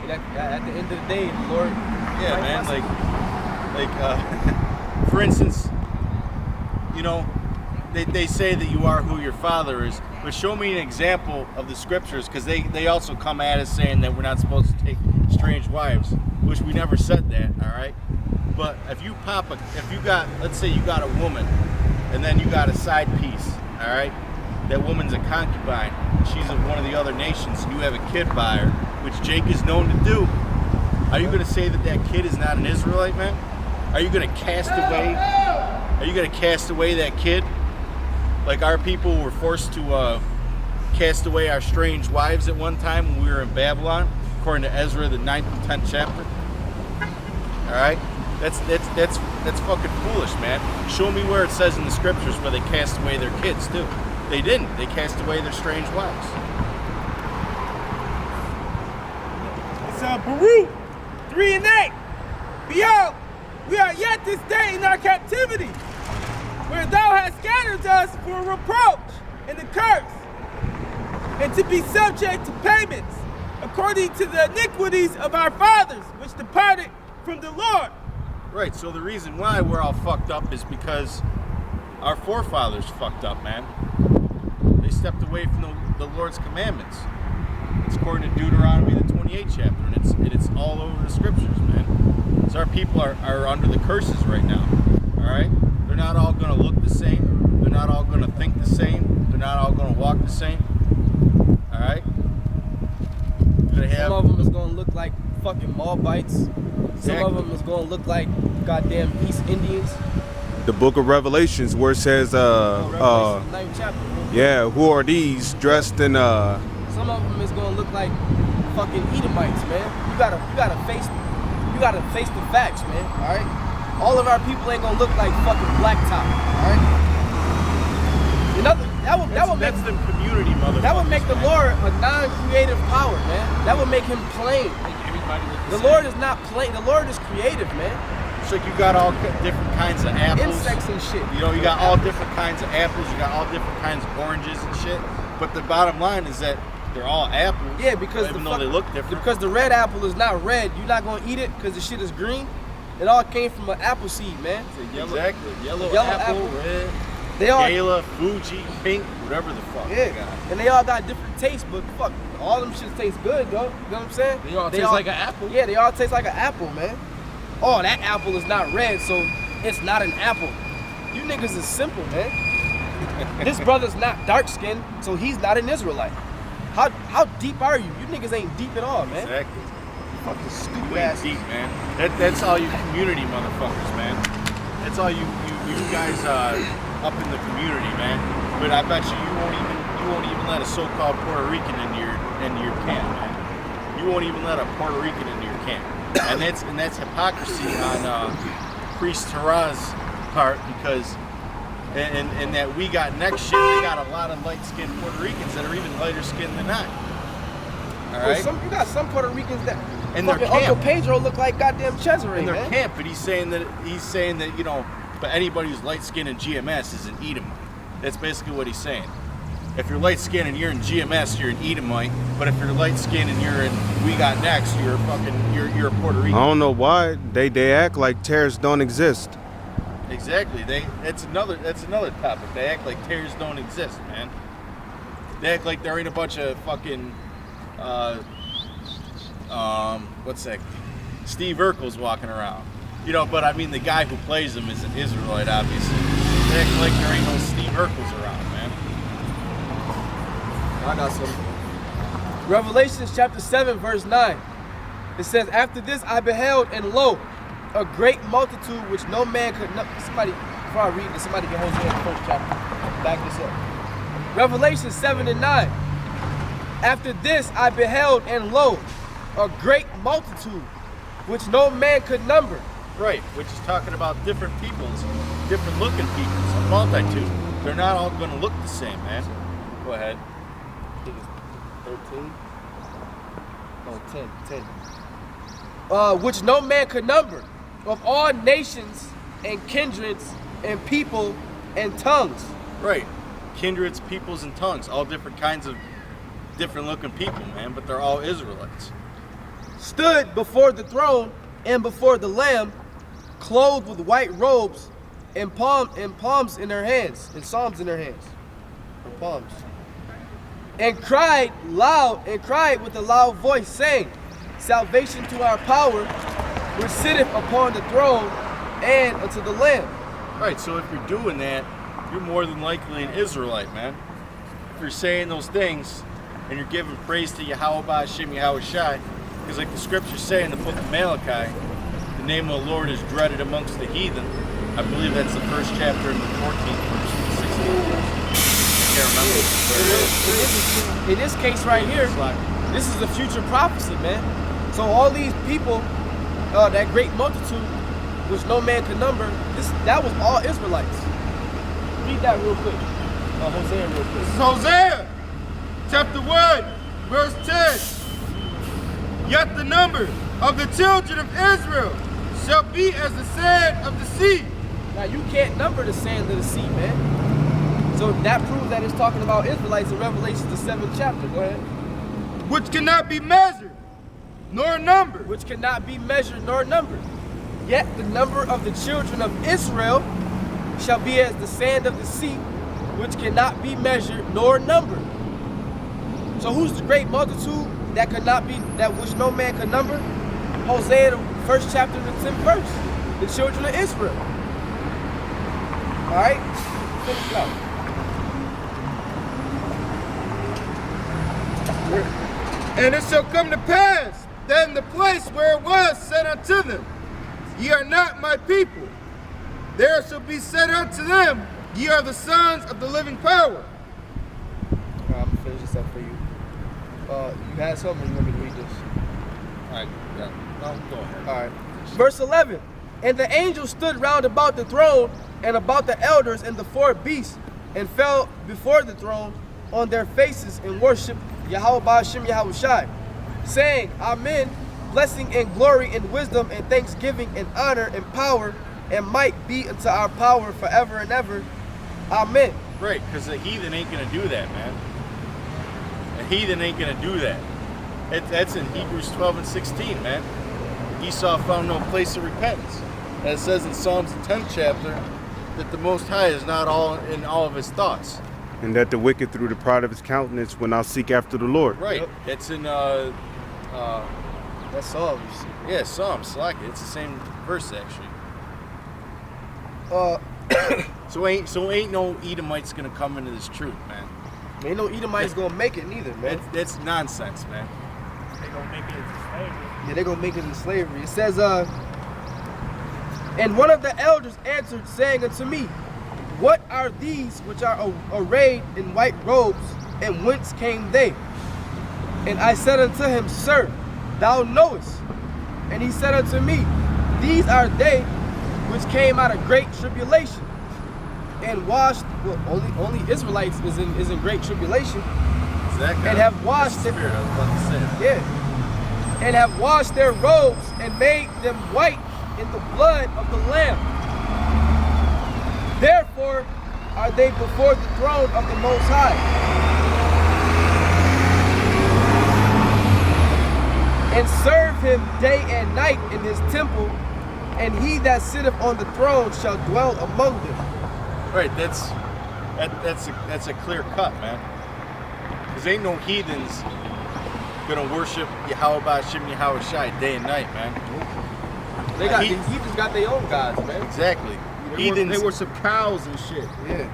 at the end of the day, the Lord. Yeah, man. For instance, you know, they say that you are who your father is, but show me an example of the scriptures, because they also come at us saying that we're not supposed to take strange wives, which we never said that, all right? But if you let's say you got a woman, and then you got a side piece, all right? That woman's a concubine, she's of one of the other nations, and you have a kid by her, which Jake is known to do. Are you going to say that kid is not an Israelite, man? Are you going to cast away? Are you going to cast away that kid? Like our people were forced to cast away our strange wives at one time when we were in Babylon, according to Ezra, the 9th and 10th chapter. All right, that's fucking foolish, man. Show me where it says in the scriptures where they cast away their kids too. They didn't. They cast away their strange wives. It's Baruch 3 and 8. Behold, we are yet this day in our captivity, where thou hast scattered us for a reproach and a curse, and to be subject to payments, according to the iniquities of our fathers, which departed from the Lord. Right, so the reason why we're all fucked up is because our forefathers fucked up, man. They stepped away from the Lord's commandments. It's according to Deuteronomy, the 28th chapter, and it's all over the scriptures, man. So our people are under the curses right now, all right? They're not all going to look the same. They're not all going to think the same. They're not all going to walk the same, all right? Some of them is going to look like fucking Moabites. Exactly. Some of them is going to look like goddamn East Indians. The book of Revelations, where it says, Revelation 9th chapter. yeah, who are these dressed in Some of them is going to look like fucking Edomites, man. You gotta face the facts, man. All right. All of our people ain't gonna look like fucking blacktop. All right. That's the community, motherfucker. That would make the Lord a non-creative power, man. That would make him plain. The Lord is not plain. The Lord is creative, man. It's like you got all different kinds of apples. Insects and shit. You know, you got all different kinds of apples. You got all different kinds of oranges and shit. But the bottom line is that they're all apples. Yeah, because even though they look different. Because the red apple is not red. You're not gonna eat it because the shit is green. It all came from an apple seed, man. Exactly. Yellow apple, red. They all Gala, Fuji, pink, whatever the fuck. Yeah, and they all got different tastes, but fuck, all them shit taste good, though. You know what I'm saying? They all taste like an apple. Yeah, they all taste like an apple, man. Oh, that apple is not red, so it's not an apple. You niggas is simple, man. This brother's not dark skinned, so he's not an Israelite. How deep are you? You niggas ain't deep at all, man. Exactly. Fucking stupid Way ass. deep, man. That's all you community motherfuckers, man. That's all you guys up in the community, man. But I bet you won't even let a so-called Puerto Rican into your camp, man. You won't even let a Puerto Rican into your camp, and that's hypocrisy on Priest Terah's part, because and that we got next shit. They got a lot of light-skinned Puerto Ricans that are even lighter skinned than I. All right. Well, you got some Puerto Ricans that in their fucking camp. Uncle Pedro look like goddamn Cesare, In their man. camp, but he's saying that you know, but anybody who's light-skinned in GMS is an Edomite. That's basically what he's saying. If you're light-skinned and you're in GMS, you're an Edomite. But if you're light-skinned and you're in We Got Next, you're a Puerto Rican. I don't know why they act like terrorists don't exist. Exactly. That's another topic. They act like terrorists don't exist, man. They act like there ain't a bunch of fucking what's that? Steve Urkel's walking around. You know, but I mean the guy who plays him is an Israelite, obviously. They act like there ain't no Steve Urkel's around, man. I got some. Revelations chapter 7, verse 9. It says, after this I beheld, and lo, a great multitude which no man could somebody, before I read this, somebody get Hosea in the first chapter. Back this up. Revelation 7 and 9. After this I beheld, and lo, a great multitude which no man could number. Right, which is talking about different peoples, different looking peoples, a multitude. They're not all going to look the same, man. Go ahead. I think it's 13. No, 10. Which no man could number, of all nations and kindreds and people and tongues. Right. Kindreds, peoples, and tongues. All different kinds of different looking people, man, but they're all Israelites. stood before the throne and before the Lamb, clothed with white robes and palms in their hands, and psalms in their hands, or palms, and cried with a loud voice, saying, Salvation to our power, which sitteth upon the throne, and unto the Lamb. Right, so if you're doing that, you're more than likely an Israelite, man. If you're saying those things and you're giving praise to Yahawashi, Yahawashi, because like the scriptures say in the book of Malachi, the name of the Lord is dreaded amongst the heathen. I believe that's the first chapter and the 14th verse, the 16th verse. I can't remember where it is. In this case right here, this is a future prophecy, man. So all these people, that great multitude, which no man can number, that was all Israelites. Read that real quick. Hosea real quick. This is Hosea, chapter 1, verse 10. Yet the number of the children of Israel shall be as the sand of the sea. Now you can't number the sand of the sea, man. So that proves that it's talking about Israelites in Revelation, the 7th chapter. Go ahead. Which cannot be measured, nor numbered. Which cannot be measured nor numbered. Yet the number of the children of Israel shall be as the sand of the sea, which cannot be measured nor numbered. So who's the great multitude that could not be, that which no man could number? Hosea, the 1st chapter, the 10th verse. The children of Israel. All right, finish it out. And it shall come to pass that in the place where it was said unto them, Ye are not my people, there shall be said unto them, Ye are the sons of the living power. I'm gonna finish this up for you. You had something, or you want me to read this? All right, yeah. No, go ahead. All right. Verse 11. And the angels stood round about the throne and about the elders and the 4 beasts, and fell before the throne on their faces and worshiped Yahawashi, Yahawashi, saying, Amen. Blessing and glory and wisdom and thanksgiving and honor and power and might be unto our power forever and ever. Amen. Right, because the heathen ain't going to do that, man. A heathen ain't going to do that. That's in Hebrews 12 and 16, man. Esau found no place of repentance. And it says in Psalms the 10th chapter that the Most High is not all in all of his thoughts. And that the wicked through the pride of his countenance will not seek after the Lord. Right. Yep. It's in That's Psalms. yeah, Psalms, like it. It's the same verse actually. So ain't no Edomites gonna come into this truth, man. Ain't no Edomites gonna make it neither, man. That's nonsense, man. They gonna make it into slavery. Yeah, they're gonna make it in slavery. It says, and one of the elders answered, saying unto me, What are these which are arrayed in white robes, and whence came they? And I said unto him, Sir, thou knowest. And he said unto me, These are they which came out of great tribulation, and washed. Well, only Israelites is in great tribulation, Exactly. and have washed Spirit, I was about to say that. yeah, and have washed their robes and made them white in the blood of the Lamb. Therefore are they before the throne of the Most High, and serve him day and night in his temple, and he that sitteth on the throne shall dwell among them. Right, that's a clear cut, man. Because ain't no heathens gonna worship Yahawashi, Yahawashi day and night, man. They got these heathens got their own gods, man. Exactly. They worship cows and shit. Yeah.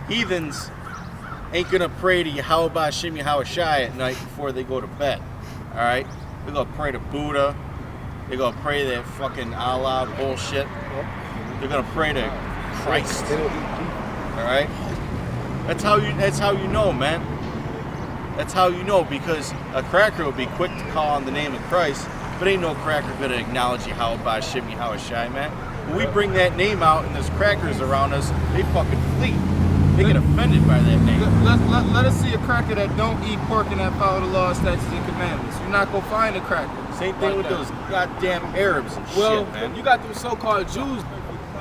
Heathens ain't gonna pray to Yahawashi, Yahawashi at night before they go to bed. All right, they're gonna pray to Buddha. They're gonna pray that fucking Allah bullshit. They're gonna pray to Christ. They don't eat beef. All right, that's how you know, man. That's how you know, because a cracker will be quick to call on the name of Christ, but ain't no cracker gonna acknowledge Yahawashi, Yahawashi, man. When we bring that name out and there's crackers around us, they fucking flee. They get offended by that name. Let us see a cracker that don't eat pork and that follow the law, statutes, and commandments. You're not gonna find a cracker. Same thing with those goddamn Arabs and Well, shit, man. you got those so-called Jews.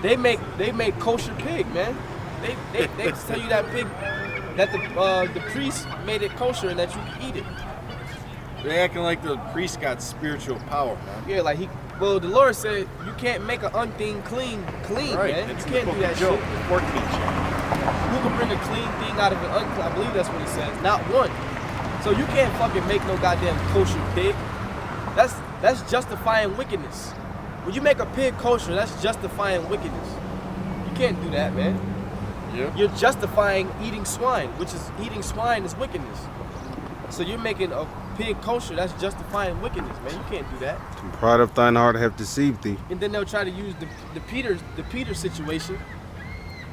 They make kosher pig, man. They tell you that pig, that the priest made it kosher and that you can eat it. They're acting like the priest got spiritual power, man. Yeah, like well, the Lord said you can't make an unclean clean, Right. man. It's You can't in do the that book of shit. Job, the 14th chapter. Who can bring a clean thing out of an unclean? I believe that's what he says. Not one. So you can't fucking make no goddamn kosher pig. That's justifying wickedness. When you make a pig kosher, that's justifying wickedness. You can't do that, man. Yeah. You're justifying eating swine, which is eating swine is wickedness. So you're making a pig kosher, that's justifying wickedness, man. You can't do that. The pride of thine heart have deceived thee. And then they'll try to use the Peter situation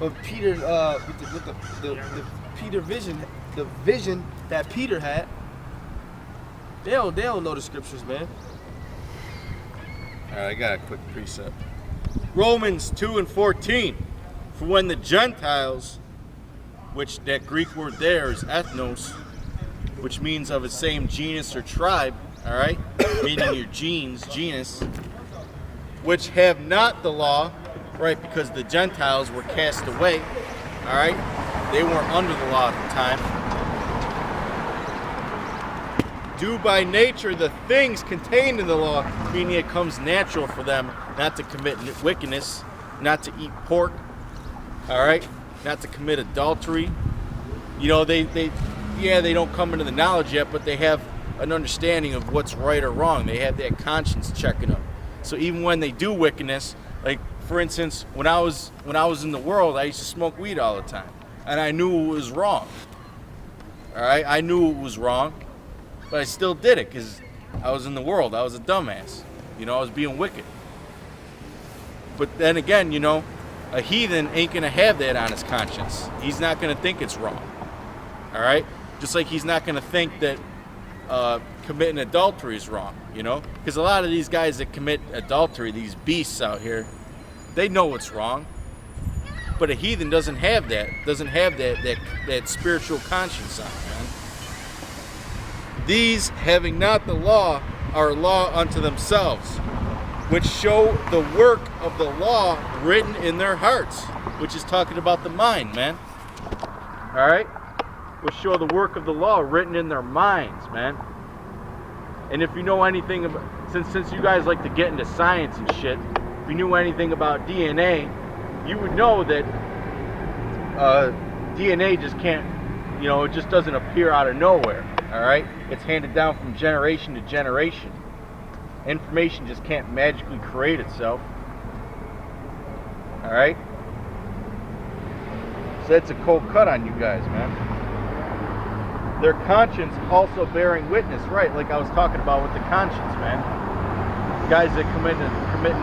of Peter with the Peter vision, the vision that Peter had. They don't know the scriptures, man. All right, I got a quick precept. Romans 2:14. For when the Gentiles, which that Greek word there is ethnos, which means of the same genus or tribe, all right, meaning your genus, which have not the law, right, because the Gentiles were cast away, all right, they weren't under the law at the time, do by nature the things contained in the law, meaning it comes natural for them not to commit wickedness, not to eat pork, all right, not to commit adultery. You know, they don't come into the knowledge yet, but they have an understanding of what's right or wrong. They have that conscience checking them. So even when they do wickedness, like for instance, when I was in the world, I used to smoke weed all the time, and I knew it was wrong. All right, I knew it was wrong, but I still did it because I was in the world. I was a dumbass. You know, I was being wicked. But then again, you know, a heathen ain't gonna have that on his conscience. He's not gonna think it's wrong. All right, just like he's not gonna think that committing adultery is wrong. You know, because a lot of these guys that commit adultery, these beasts out here, they know what's wrong. But a heathen doesn't have that. Doesn't have that spiritual conscience on it, man. These, having not the law, are a law unto themselves, which show the work of the law written in their hearts, which is talking about the mind, man. All right? Which show the work of the law written in their minds, man. And if you know anything about, since you guys like to get into science and shit, if you knew anything about DNA, you would know that DNA just can't, you know, it just doesn't appear out of nowhere. All right? It's handed down from generation to generation. Information just can't magically create itself. All right? So that's a cold cut on you guys, man. Their conscience also bearing witness, right? Like I was talking about with the conscience, man. Guys that commit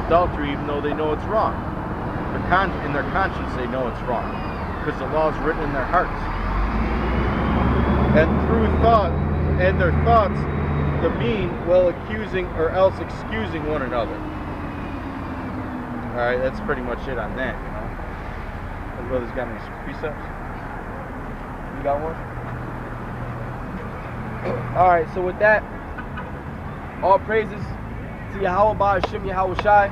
adultery even though they know it's wrong. In their conscience they know it's wrong because the law is written in their hearts. And through thought and their thoughts, the mean, well, accusing or else excusing one another. All right, that's pretty much it on that, you know. My brother's got any precepts? You got one? All right, so with that, all praises to Yahawashi, Hashem Yahawashi.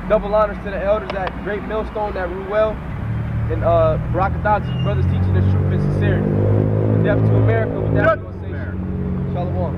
Double honors to the elders at Great Millstone that rule well. And Barakadah to you brothers teaching the truth and sincerity. Death to America, with that we're going to say Shalom.